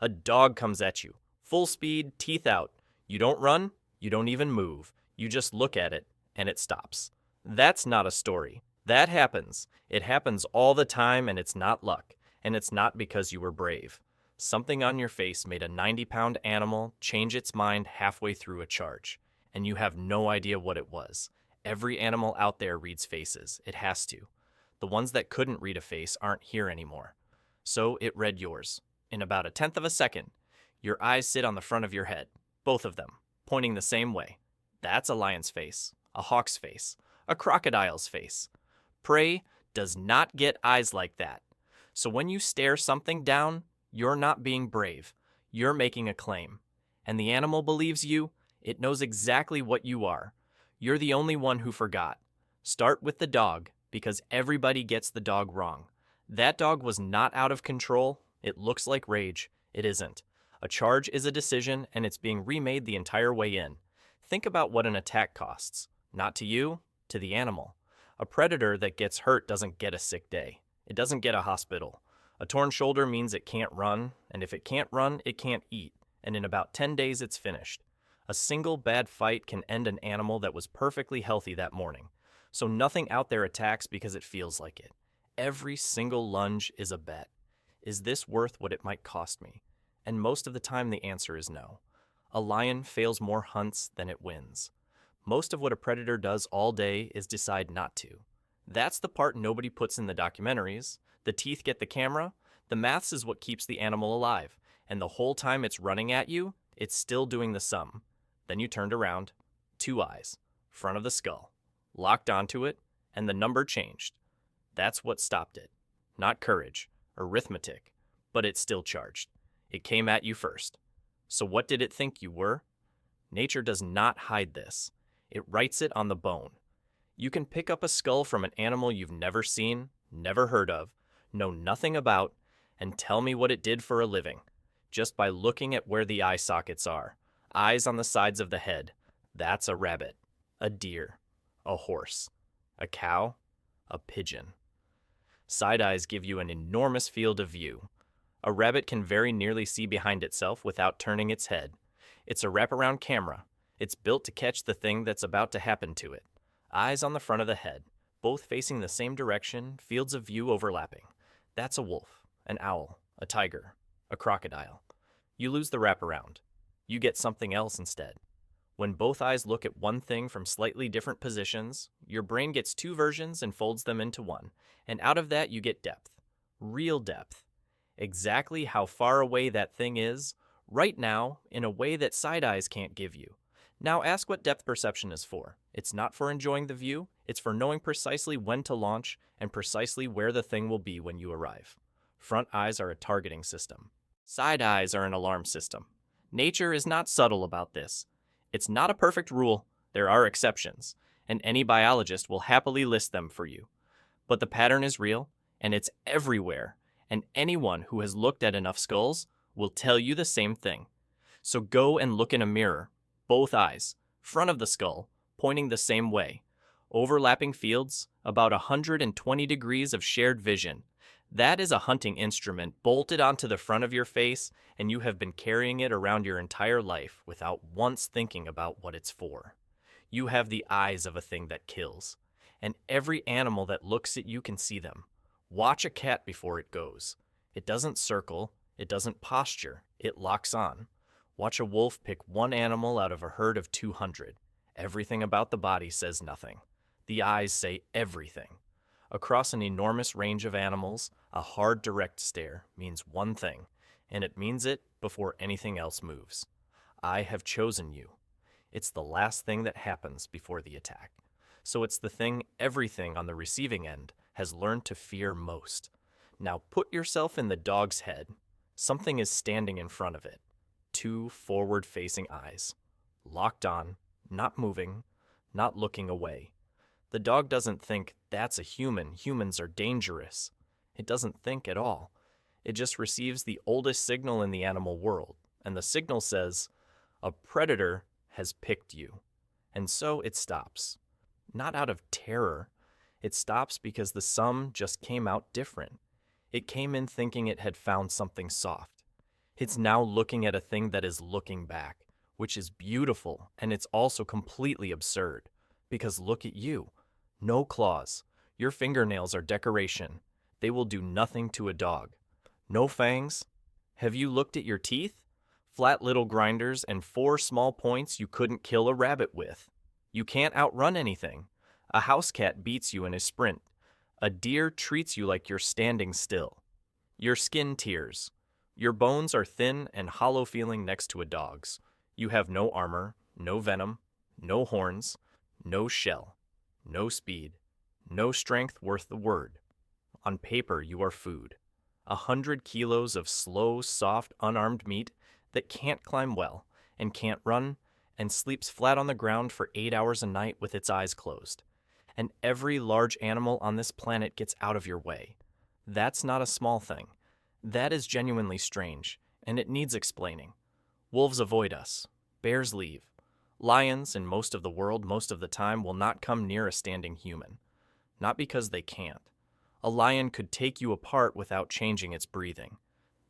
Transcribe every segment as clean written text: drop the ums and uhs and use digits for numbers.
A dog comes at you, full speed, teeth out. You don't run, you don't even move. You just look at it, and it stops. That's not a story. That happens. It happens all the time, and it's not luck. And it's not because you were brave. Something on your face made a 90-pound animal change its mind halfway through a charge, and you have no idea what it was. Every animal out there reads faces. It has to. The ones that couldn't read a face aren't here anymore. So it read yours. In about a tenth of a second, your eyes sit on the front of your head, both of them, pointing the same way. That's a lion's face, a hawk's face, a crocodile's face. Prey does not get eyes like that. So when you stare something down, you're not being brave. You're making a claim. And the animal believes you. It knows exactly what you are. You're the only one who forgot. Start with the dog, because everybody gets the dog wrong. That dog was not out of control. It looks like rage. It isn't. A charge is a decision, and it's being remade the entire way in. Think about what an attack costs. Not to you, to the animal. A predator that gets hurt doesn't get a sick day. It doesn't get a hospital. A torn shoulder means it can't run, and if it can't run, it can't eat, and in about 10 days it's finished. A single bad fight can end an animal that was perfectly healthy that morning. So nothing out there attacks because it feels like it. Every single lunge is a bet. Is this worth what it might cost me? And most of the time the answer is no. A lion fails more hunts than it wins. Most of what a predator does all day is decide not to. That's the part nobody puts in the documentaries. The teeth get the camera. The maths is what keeps the animal alive. And the whole time it's running at you, it's still doing the sum. Then you turned around. 2 eyes. Front of the skull. Locked onto it, and the number changed. That's what stopped it. Not courage, arithmetic, but it still charged. It came at you first. So what did it think you were? Nature does not hide this. It writes it on the bone. You can pick up a skull from an animal you've never seen, never heard of, know nothing about, and tell me what it did for a living, just by looking at where the eye sockets are. Eyes on the sides of the head. That's a rabbit, a deer, a horse, a cow, a pigeon. Side eyes give you an enormous field of view. A rabbit can very nearly see behind itself without turning its head. It's a wraparound camera. It's built to catch the thing that's about to happen to it. Eyes on the front of the head, both facing the same direction, fields of view overlapping. That's a wolf, an owl, a tiger, a crocodile. You lose the wraparound. You get something else instead. When both eyes look at one thing from slightly different positions, your brain gets 2 versions and folds them into one, and out of that you get depth. Real depth. Exactly how far away that thing is, right now, in a way that side eyes can't give you. Now ask what depth perception is for. It's not for enjoying the view, it's for knowing precisely when to launch and precisely where the thing will be when you arrive. Front eyes are a targeting system. Side eyes are an alarm system. Nature is not subtle about this. It's not a perfect rule. There are exceptions, and any biologist will happily list them for you. But the pattern is real, and it's everywhere, and anyone who has looked at enough skulls will tell you the same thing. So go and look in a mirror. Both eyes, front of the skull, pointing the same way. Overlapping fields, about 120 degrees of shared vision. That is a hunting instrument bolted onto the front of your face, and you have been carrying it around your entire life without once thinking about what it's for. You have the eyes of a thing that kills, and every animal that looks at you can see them. Watch a cat before it goes. It doesn't circle, it doesn't posture, it locks on. Watch a wolf pick one animal out of a herd of 200. Everything about the body says nothing. The eyes say everything. Across an enormous range of animals, a hard, direct stare means one thing, and it means it before anything else moves. I have chosen you. It's the last thing that happens before the attack. So it's the thing everything on the receiving end has learned to fear most. Now put yourself in the dog's head. Something is standing in front of it. 2 forward-facing eyes. Locked on, not moving, not looking away. The dog doesn't think, that's a human, humans are dangerous. It doesn't think at all. It just receives the oldest signal in the animal world, and the signal says, a predator has picked you. And so it stops. Not out of terror. It stops because the sum just came out different. It came in thinking it had found something soft. It's now looking at a thing that is looking back, which is beautiful, and it's also completely absurd. Because look at you. No claws. Your fingernails are decoration. They will do nothing to a dog. No fangs. Have you looked at your teeth? Flat little grinders and 4 small points you couldn't kill a rabbit with. You can't outrun anything. A house cat beats you in a sprint. A deer treats you like you're standing still. Your skin tears. Your bones are thin and hollow feeling next to a dog's. You have no armor, no venom, no horns, no shell, no speed, no strength worth the word. On paper, you are food. 100 kilos of slow, soft, unarmed meat that can't climb well and can't run and sleeps flat on the ground for 8 hours a night with its eyes closed. And every large animal on this planet gets out of your way. That's not a small thing. That is genuinely strange, and it needs explaining. Wolves avoid us. Bears leave. Lions, in most of the world, most of the time, will not come near a standing human. Not because they can't. A lion could take you apart without changing its breathing.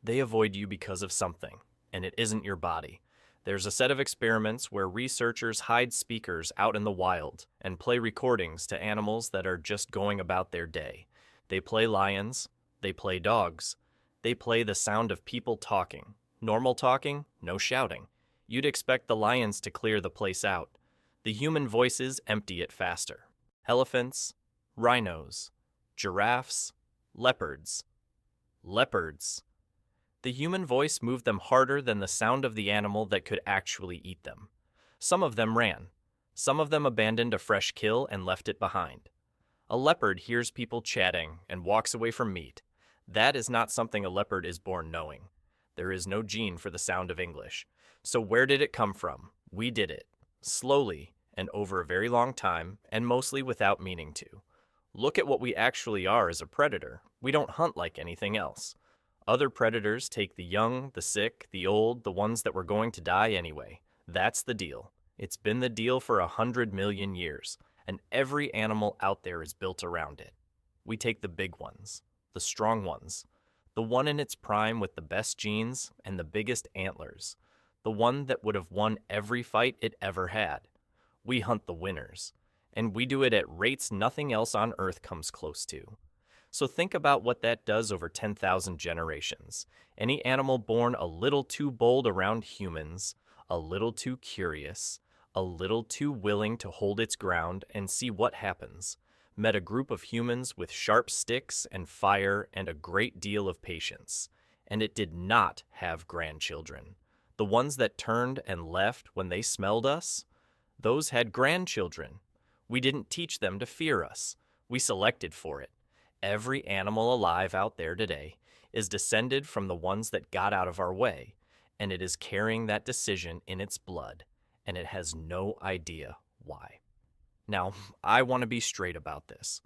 They avoid you because of something, and it isn't your body. There's a set of experiments where researchers hide speakers out in the wild and play recordings to animals that are just going about their day. They play lions, they play dogs, they play the sound of people talking. Normal talking, no shouting. You'd expect the lions to clear the place out. The human voices empty it faster. Elephants, rhinos, giraffes, leopards. Leopards. The human voice moved them harder than the sound of the animal that could actually eat them. Some of them ran. Some of them abandoned a fresh kill and left it behind. A leopard hears people chatting and walks away from meat. That is not something a leopard is born knowing. There is no gene for the sound of English. So where did it come from? We did it. Slowly and over a very long time, and mostly without meaning to. Look at what we actually are as a predator. We don't hunt like anything else. Other predators take the young, the sick, the old, the ones that were going to die anyway. That's the deal. It's been the deal for 100 million years, and every animal out there is built around it. We take the big ones, the strong ones, the one in its prime with the best genes and the biggest antlers, the one that would have won every fight it ever had. We hunt the winners, and we do it at rates nothing else on Earth comes close to. So think about what that does over 10,000 generations. Any animal born a little too bold around humans, a little too curious, a little too willing to hold its ground and see what happens, met a group of humans with sharp sticks and fire and a great deal of patience. And it did not have grandchildren. The ones that turned and left when they smelled us, those had grandchildren. We didn't teach them to fear us. We selected for it. Every animal alive out there today is descended from the ones that got out of our way, and it is carrying that decision in its blood, and it has no idea why. Now, I want to be straight about this.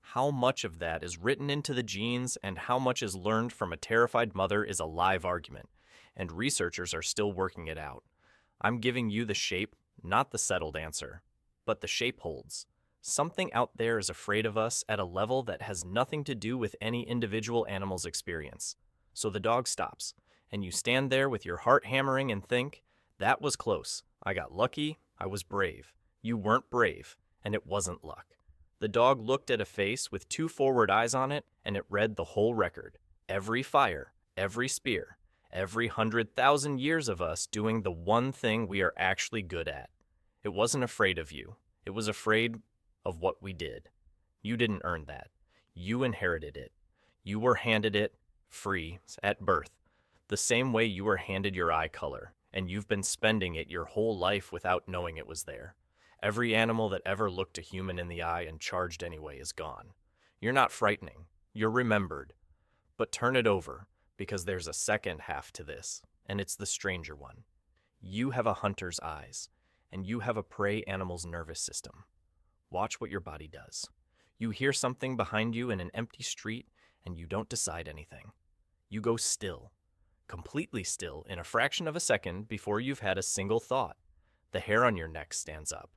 How much of that is written into the genes and how much is learned from a terrified mother is a live argument, and researchers are still working it out. I'm giving you the shape, not the settled answer, but the shape holds. Something out there is afraid of us at a level that has nothing to do with any individual animal's experience. So the dog stops, and you stand there with your heart hammering and think, that was close. I got lucky. I was brave. You weren't brave, and it wasn't luck. The dog looked at a face with 2 forward eyes on it, and it read the whole record. Every fire, every spear, every 100,000 years of us doing the one thing we are actually good at. It wasn't afraid of you. It was afraid of what we did. You didn't earn that. You inherited it. You were handed it free at birth, the same way you were handed your eye color, and you've been spending it your whole life without knowing it was there. Every animal that ever looked a human in the eye and charged anyway is gone. You're not frightening. You're remembered. But turn it over, because there's a second half to this, and it's the stranger one. You have a hunter's eyes, and you have a prey animal's nervous system. Watch what your body does. You hear something behind you in an empty street, and you don't decide anything. You go still, completely still, in a fraction of a second before you've had a single thought. The hair on your neck stands up.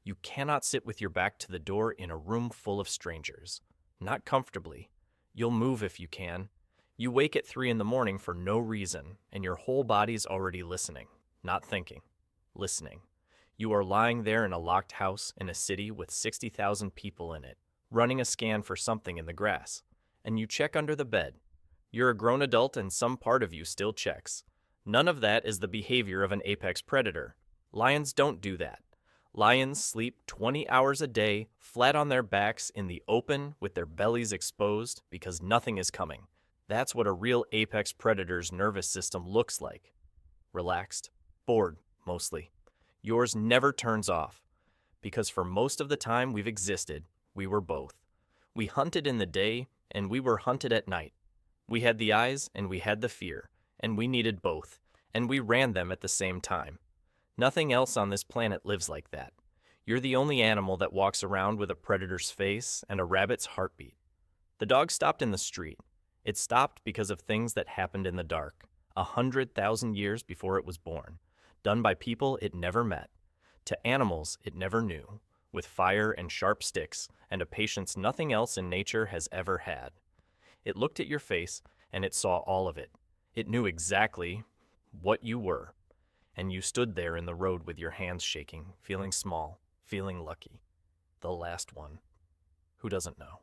You cannot sit with your back to the door in a room full of strangers. Not comfortably. You'll move if you can. You wake at 3 in the morning for no reason, and your whole body's already listening, not thinking, listening. You are lying there in a locked house in a city with 60,000 people in it, running a scan for something in the grass, and you check under the bed. You're a grown adult and some part of you still checks. None of that is the behavior of an apex predator. Lions don't do that. Lions sleep 20 hours a day, flat on their backs in the open with their bellies exposed because nothing is coming. That's what a real apex predator's nervous system looks like. Relaxed, bored, mostly. Yours never turns off, because for most of the time we've existed, we were both. We hunted in the day, and we were hunted at night. We had the eyes, and we had the fear, and we needed both, and we ran them at the same time. Nothing else on this planet lives like that. You're the only animal that walks around with a predator's face and a rabbit's heartbeat. The dog stopped in the street. It stopped because of things that happened in the dark, 100,000 years before it was born, done by people it never met, to animals it never knew, with fire and sharp sticks and a patience nothing else in nature has ever had. It looked at your face, and it saw all of it. It knew exactly what you were. And you stood there in the road with your hands shaking, feeling small, feeling lucky. The last one. Who doesn't know?